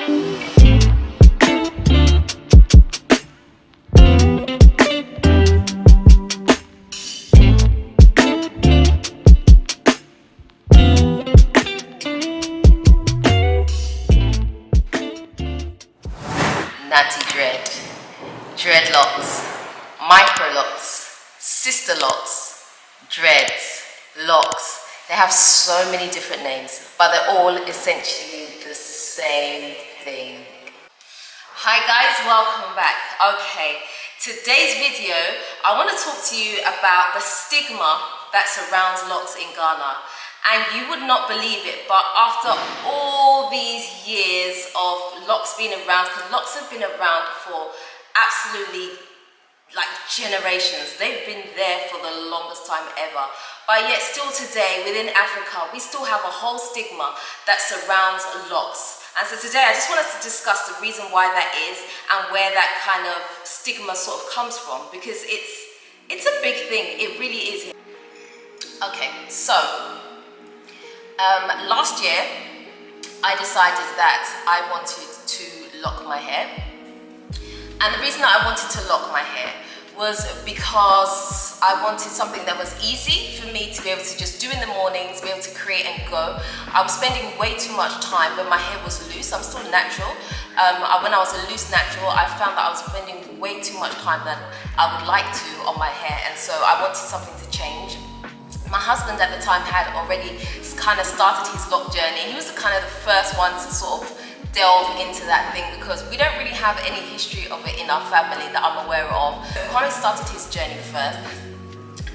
Dreadlocks, microlocks, sister locks, dreads, locks. They have so many different names, but they're all essentially the same thing. Hi guys, welcome back. Okay, today's video, I want to talk to you about the stigma that surrounds locks in Ghana. And you would not believe it, but after all these years of locks being around, because locks have been around for absolutely like generations. They've been there for the longest time ever. But yet still today within Africa, we still have a whole stigma that surrounds locks. And so today I just want us to discuss the reason why that is and where that kind of stigma sort of comes from, because it's a big thing. It really is. Okay, so last year I decided that I wanted to lock my hair. And the reason that I wanted to lock my hair was because I wanted something that was easy for me to be able to just do in the mornings, be able to create and go. I was spending way too much time when my hair was loose. I'm still natural. When I was a loose natural, I found that I was spending way too much time than I would like to on my hair. And so I wanted something to change. My husband at the time had already kind of started his lock journey. He was kind of the first one to sort of delve into that thing, because we don't really have any history of it in our family that I'm aware of. Corey started his journey first,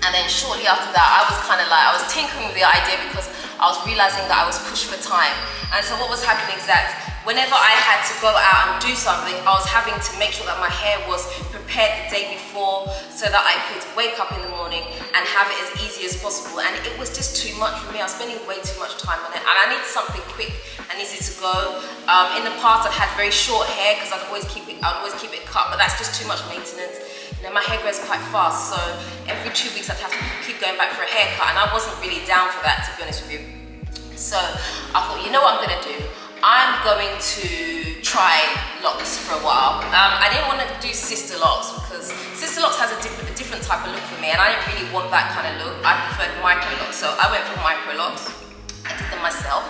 and then shortly after that I was kind of like, I was tinkering with the idea because I was realizing that I was pushed for time. And so what was happening is that whenever I had to go out and do something, I was having to make sure that my hair was prepared the day before so that I could wake up in the morning and have it as easy as possible. And it was just too much for me. I was spending way too much time on it, and I needed something quick and easy to go. In the past I've had very short hair because I'd always keep it cut, but that's just too much maintenance. You know, my hair grows quite fast, so every 2 weeks I'd have to keep going back for a haircut, and I wasn't really down for that, to be honest with you. So I thought, you know what I'm gonna do? I'm going to try locks for a while. I didn't want to do sister locks because sister locks has a different type of look for me, and I didn't really want that kind of look. I preferred micro locks, so I went for micro locks. I did them myself,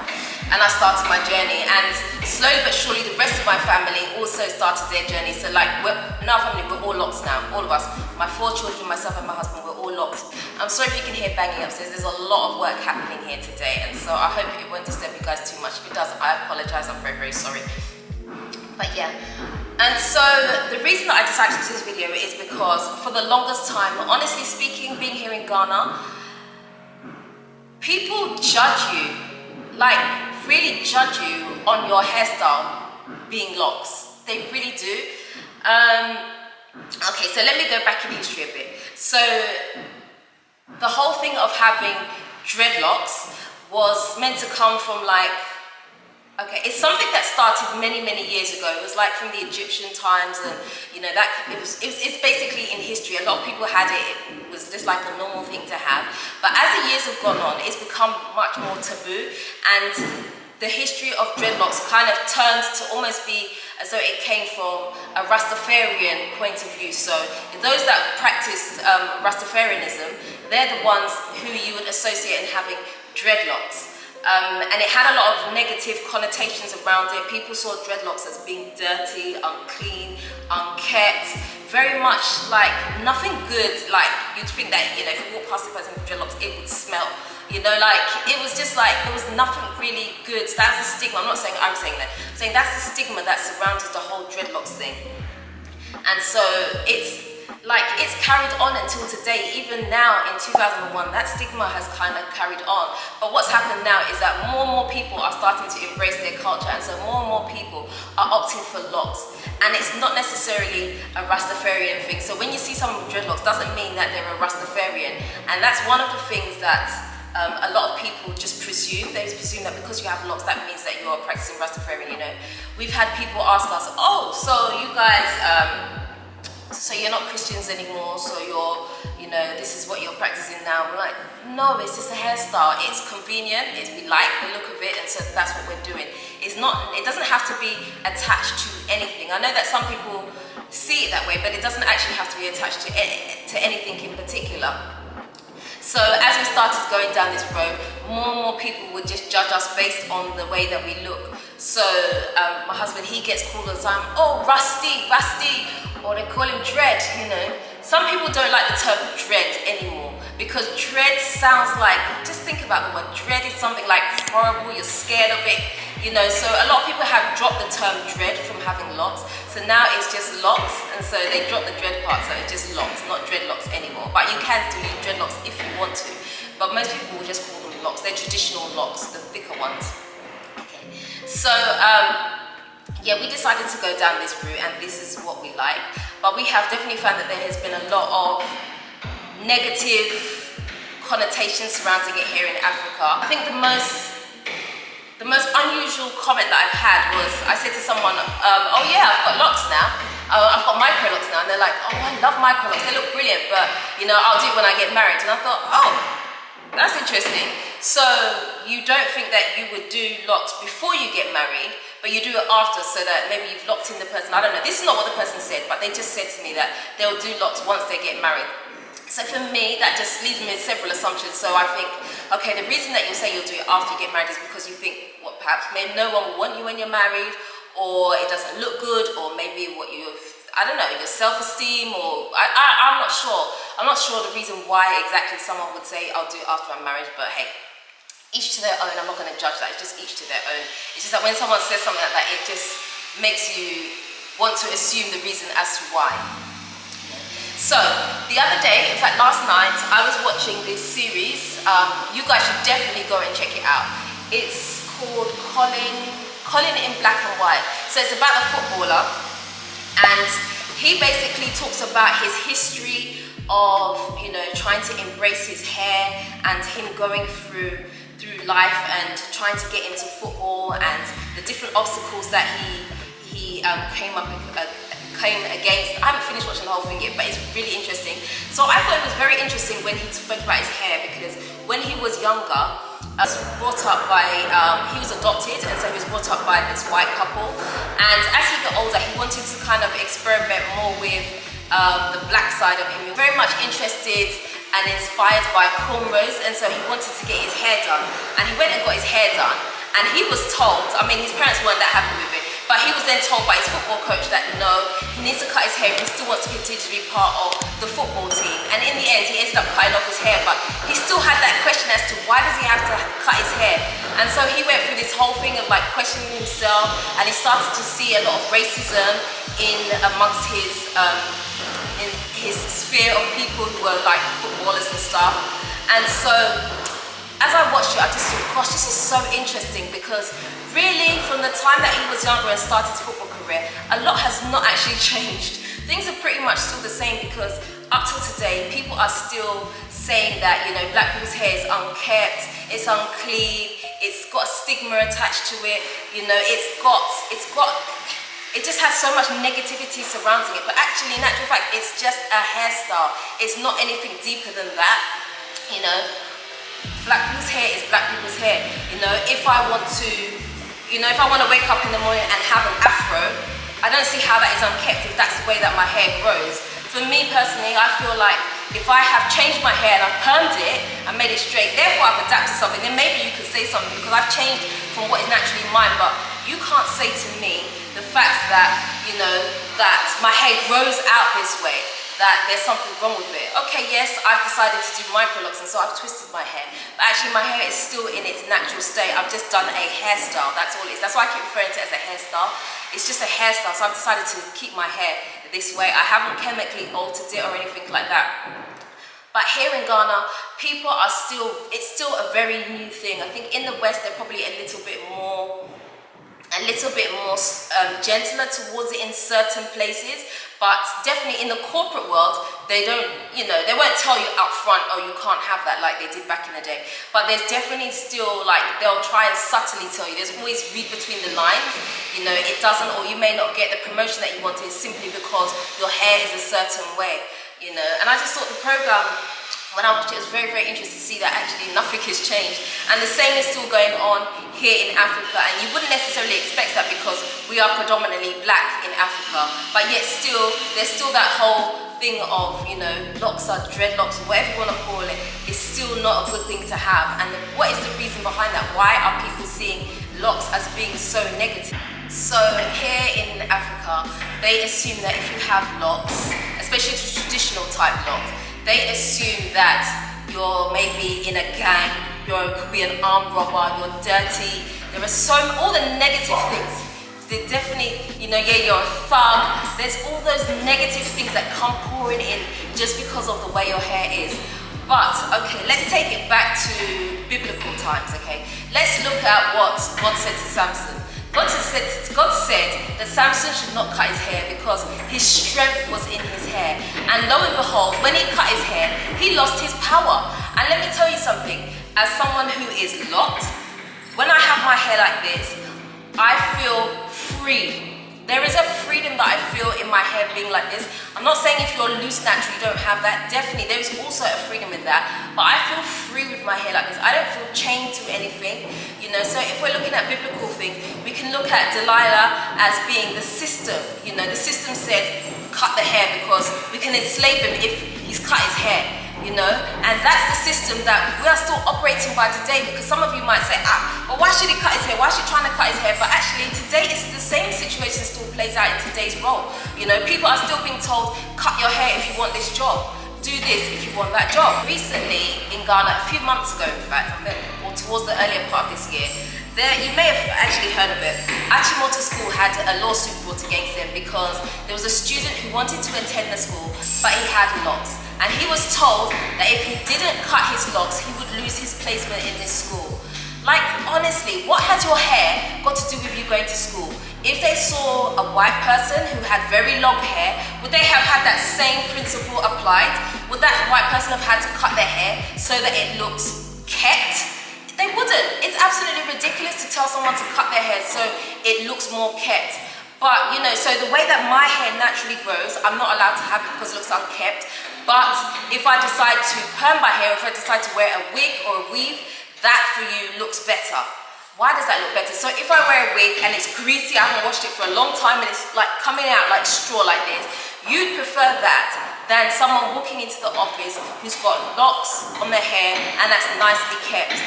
and I started my journey. And slowly but surely, the rest of my family also started their journey. So like, in our family, we're all locks now. All of us, my 4 children, myself and my husband, we're all locked. I'm sorry if you can hear banging upstairs. There's a lot of work happening here today, and so I hope it won't disturb you guys too much. If it does, I apologize. I'm very, very sorry. But yeah, and so the reason that I decided to do this video is because for the longest time, honestly speaking, being here in Ghana, people judge you, like really judge you on your hairstyle being locks. They really do. Okay, so let me go back in history a bit. So the whole thing of having dreadlocks was meant to come from like, okay, it's something that started many years ago. It was like from the Egyptian times, and you know that it's basically in history. A lot of people had it. It was just like a normal thing to have. But as the years have gone on, it's become much more taboo, and the history of dreadlocks kind of turned to almost be as though it came from a Rastafarian point of view. So those that practiced Rastafarianism, they're the ones who you would associate in having dreadlocks. And it had a lot of negative connotations around it. People saw dreadlocks as being dirty, unclean, unkept, very much like nothing good. Like you'd think that, you know, if you walk past a person with dreadlocks, it would smell. You know, like it was just like there was nothing really good. So that's the stigma. I'm not saying I'm saying that. I'm saying that's the stigma that surrounded the whole dreadlocks thing. And so it's like it's carried on until today. Even now in 2001, that stigma has kind of carried on. But what's happened now is that more and more people are starting to embrace their culture, and so more and more people are opting for locks. And it's not necessarily a Rastafarian thing. So when you see someone with dreadlocks, doesn't mean that they're a Rastafarian. And that's one of the things that a lot of people just presume. They presume that because you have locks, that means that you're practicing Rastafarian. You know, we've had people ask us, "Oh, so you guys so you're not Christians anymore, so you're, this is what you're practicing now. I'm like, no, it's just a hairstyle. It's convenient, we like the look of it, and so that's what we're doing. It doesn't have to be attached to anything. I know that some people see it that way, but it doesn't actually have to be attached to anything in particular. So as we started going down this road, more and more people would just judge us based on the way that we look. So my husband, he gets called all the time, oh, rusty, or they call him dread, Some people don't like the term dread anymore, because dread sounds like, just think about the word dread is something like horrible, you're scared of it, So a lot of people have dropped the term dread from having locks. So now it's just locks, and so they drop the dread part, so it's just locks, not dreadlocks anymore. But you can still use dreadlocks if you want to. But most people will just call them locks. They're traditional locks, the thicker ones. Okay. So yeah, we decided to go down this route, and this is what we like. But we have definitely found that there has been a lot of negative connotations surrounding it here in Africa. I think the most unusual comment that I've had was, I said to someone, oh yeah, I've got locks now. I've got micro locks now. And they're like, oh, I love micro locks. They look brilliant, but I'll do it when I get married. And I thought, oh, that's interesting. So you don't think that you would do locks before you get married, but you do it after, so that maybe you've locked in the person. I don't know. This is not what the person said, but they just said to me that they'll do locks once they get married. So for me, that just leaves me with several assumptions. So I think, okay, the reason that you say you'll do it after you get married is because you think, perhaps maybe no one will want you when you're married, or it doesn't look good, or maybe I don't know, your self-esteem, or I'm not sure. I'm not sure the reason why exactly someone would say, I'll do it after I'm married, but hey, each to their own. I'm not going to judge that. It's just each to their own. It's just that when someone says something like that, it just makes you want to assume the reason as to why. So, the other day, in fact last night, I was watching this series. You guys should definitely go and check it out. It's called Colin in Black and White. So it's about a footballer, and he basically talks about his history of, trying to embrace his hair, and him going through life and trying to get into football, and the different obstacles that he came against. I haven't finished watching the whole thing yet, but it's really interesting. So I thought it was very interesting when he spoke about his hair, because when he was younger, he was brought up by, he was adopted, and so he was brought up by this white couple. And as he got older, he wanted to kind of experiment more with the black side of him. He was very much interested and inspired by cornrows, and so he wanted to get his hair done. And he went and got his hair done, and he was told, his parents weren't that happy with it, but he was then told by his football coach that no, he needs to cut his hair if he still wants to continue to be part of the football team. And in the end, he ended up cutting off his hair, but he still had that question as to why does he have to cut his hair. And so he went through this whole thing of questioning himself, and he started to see a lot of racism amongst his sphere of people who were footballers and stuff. And so as I watched it, I just thought, gosh, this is so interesting, because really from the time that he was younger and started his football career, a lot has not actually changed. Things are pretty much still the same, because up till today, people are still saying that, black people's hair is unkept, it's unclean, it's got a stigma attached to it, it just has so much negativity surrounding it. But actually, in actual fact, it's just a hairstyle. It's not anything deeper than that, Black people's hair is black people's hair. If I want to wake up in the morning and have an afro, I don't see how that is unkept if that's the way that my hair grows. For me personally, I feel like if I have changed my hair and I've permed it and made it straight, therefore I've adapted something, then maybe you could say something, because I've changed from what is naturally mine. But you can't say to me the fact that, that my hair grows out this way, that there's something wrong with it. Okay, yes, I've decided to do micro-locks, and so I've twisted my hair. But actually my hair is still in its natural state. I've just done a hairstyle, that's all it is. That's why I keep referring to it as a hairstyle. It's just a hairstyle, so I've decided to keep my hair this way. I haven't chemically altered it or anything like that. But here in Ghana, people are it's still a very new thing. I think in the West, they're probably a little bit more a little bit more gentler towards it in certain places, but definitely in the corporate world, they don't, you know, they won't tell you up front, oh, you can't have that like they did back in the day. But there's definitely still, like, they'll try and subtly tell you. There's always read between the lines, you know, it doesn't, or you may not get the promotion that you wanted simply because your hair is a certain way, you know. And I just thought the program, when I watched it, it was very, very interesting to see that actually nothing has changed. And the same is still going on here in Africa. And you wouldn't necessarily expect that because we are predominantly black in Africa. But yet still, there's still that whole thing of, you know, locks or dreadlocks, or whatever you want to call it, is still not a good thing to have. And what is the reason behind that? Why are people seeing locks as being so negative? So here in Africa, they assume that if you have locks, especially traditional type locks, they assume that you're maybe in a gang, you could be an armed robber, you're dirty. There are all the negative things. They definitely, you know, yeah, you're a thug. There's all those negative things that come pouring in just because of the way your hair is. But, okay, let's take it back to biblical times, okay? Let's look at what God said to Samson. God said that Samson should not cut his hair because his strength was in his hair. And lo and behold, when he cut his hair, he lost his power. And let me tell you something, as someone who is locked, when I have my hair like this, I feel free. There is a freedom that I feel in my hair being like this. I'm not saying if you're loose natural, you don't have that. Definitely, there is also a freedom in that. But I feel free with my hair like this. I don't feel chained to anything, you know. So if we're looking at biblical things, we can look at Delilah as being the system. You know, the system said, cut the hair because we can enslave him if he's cut his hair. You know, and that's the system that we are still operating by today, because some of you might say, well, why should he cut his hair? Why is she trying to cut his hair? But actually today it's the same situation still plays out in today's role. You know, people are still being told, cut your hair if you want this job, do this if you want that job. Recently in Ghana, a few months ago in fact, or towards the earlier part of this year, you may have actually heard of it. Achimota School had a lawsuit brought against them because there was a student who wanted to attend the school, but he had locks. And he was told that if he didn't cut his locks, he would lose his placement in this school. Like, honestly, what has your hair got to do with you going to school? If they saw a white person who had very long hair, would they have had that same principle applied? Would that white person have had to cut their hair so that it looks kept? They wouldn't. It's absolutely ridiculous to tell someone to cut their hair so it looks more kept. But, you know, so the way that my hair naturally grows, I'm not allowed to have it because it looks unkept. But if I decide to perm my hair, if I decide to wear a wig or a weave, that for you looks better. Why does that look better? So if I wear a wig and it's greasy, I haven't washed it for a long time and it's like coming out like straw like this, you'd prefer that than someone walking into the office who's got locks on their hair and that's nicely kept.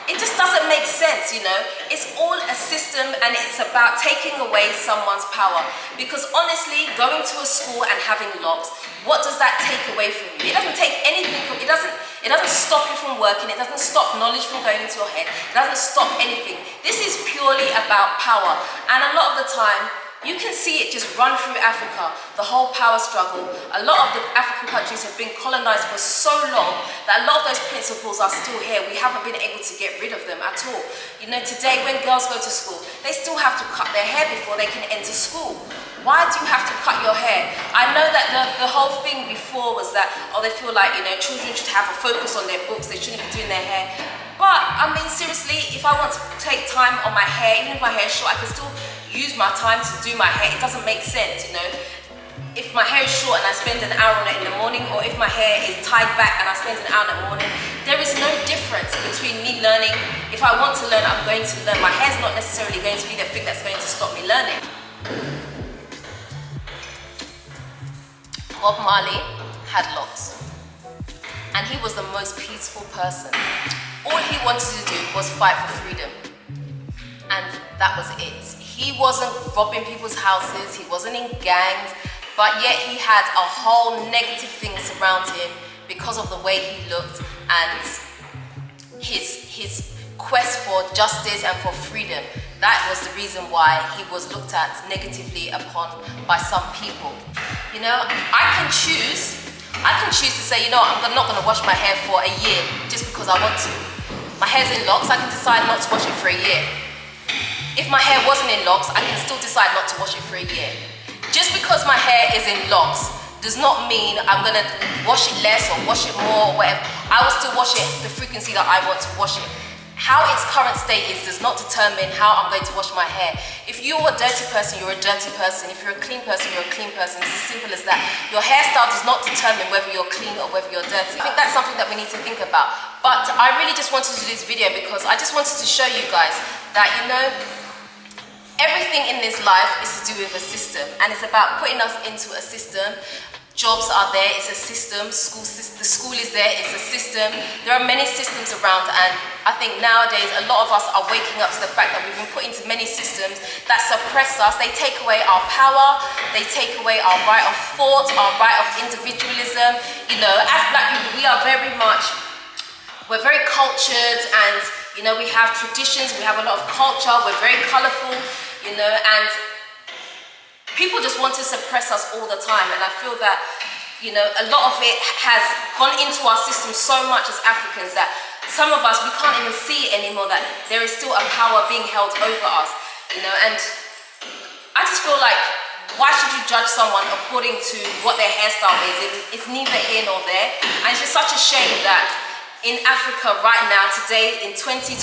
It just doesn't make sense, you know. It's all a system and it's about taking away someone's power. Because honestly, going to a school and having locks, what does that take away from you? It doesn't take anything from, it doesn't stop you from working, it doesn't stop knowledge from going into your head, it doesn't stop anything. This is purely about power. And a lot of the time, you can see it just run through Africa, the whole power struggle. A lot of the African countries have been colonized for so long that a lot of those principles are still here. We haven't been able to get rid of them at all. You know, today when girls go to school, they still have to cut their hair before they can enter school. Why do you have to cut your hair? I know that the whole thing before was that, oh, they feel like, you know, children should have a focus on their books, they shouldn't be doing their hair. But, I mean, seriously, if I want to take time on my hair, even if my hair is short, I can still use my time to do my hair. It doesn't make sense, you know. If my hair is short and I spend an hour on it in the morning, or if my hair is tied back and I spend an hour in the morning, there is no difference between me learning. If I want to learn, I'm going to learn. My hair's not necessarily going to be the thing that's going to stop me learning. Bob Marley had locks, and he was the most peaceful person. All he wanted to do was fight for freedom, and that was it. He wasn't robbing people's houses, he wasn't in gangs, but yet he had a whole negative thing surround him because of the way he looked and his quest for justice and for freedom. That was the reason why he was looked at negatively upon by some people. You know, I can choose to say, you know, I'm not going to wash my hair for a year just because I want to. My hair's in locks, I can decide not to wash it for a year. if my hair wasn't in locks, I can still decide not to wash it for a year. Just because my hair is in locks does not mean I'm gonna wash it less or wash it more or whatever. I will still wash it the frequency that I want to wash it. How its current state is does not determine how I'm going to wash my hair. If you're a dirty person, you're a dirty person. If you're a clean person, you're a clean person. It's as simple as that. Your hairstyle does not determine whether you're clean or whether you're dirty. I think that's something that we need to think about. But I really just wanted to do this video because I just wanted to show you guys that, you know, everything in this life is to do with a system, and it's about putting us into a system. Jobs are there, it's a system. The school is there, it's a system. There are many systems around, and I think nowadays a lot of us are waking up to the fact that we've been put into many systems that suppress us. They take away our power, they take away our right of thought, our right of individualism. You know, as black people, we're very cultured, and you know, we have traditions, we have a lot of culture, we're very colourful, you know, and people just want to suppress us all the time. And I feel that, you know, a lot of it has gone into our system so much as Africans that some of us, we can't even see it anymore, that there is still a power being held over us, you know. And I just feel like, why should you judge someone according to what their hairstyle is? It's neither here nor there. And it's just such a shame that in Africa right now, today in 2021,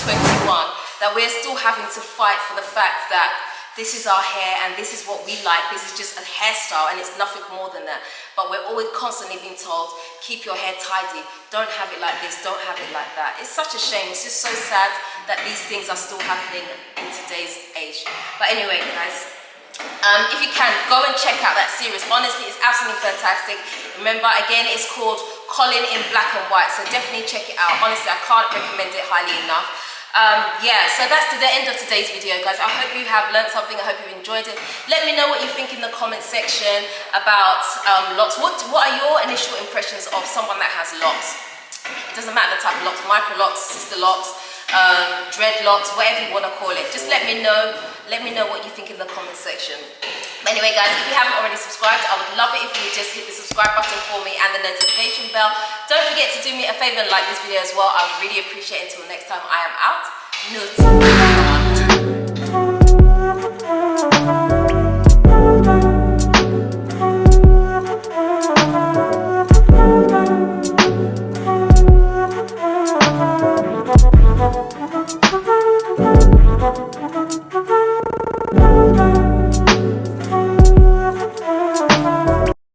that we're still having to fight for the fact that this is our hair and this is what we like. This is just a hairstyle and it's nothing more than that. But we're always constantly being told, keep your hair tidy. Don't have it like this, don't have it like that. It's such a shame. It's just so sad that these things are still happening in today's age. But anyway, guys, if you can, go and check out that series. Honestly, it's absolutely fantastic. Remember, again, it's called Colin in Black and White. So definitely check it out. Honestly, I can't recommend it highly enough. Yeah, so that's the end of today's video, guys. I hope you have learned something. I hope you enjoyed it. Let me know what you think in the comment section about locks. What are your initial impressions of someone that has locks? It doesn't matter the type of locks, micro locks, sister locks, dreadlocks, whatever you want to call it. Just let me know. Let me know what you think in the comment section. Anyway, guys, if you haven't already subscribed, I would love it if you would just hit the subscribe button for me and the notification bell. Don't forget to do me a favor and like this video as well. I would really appreciate it. Until next time, I am out. Nut.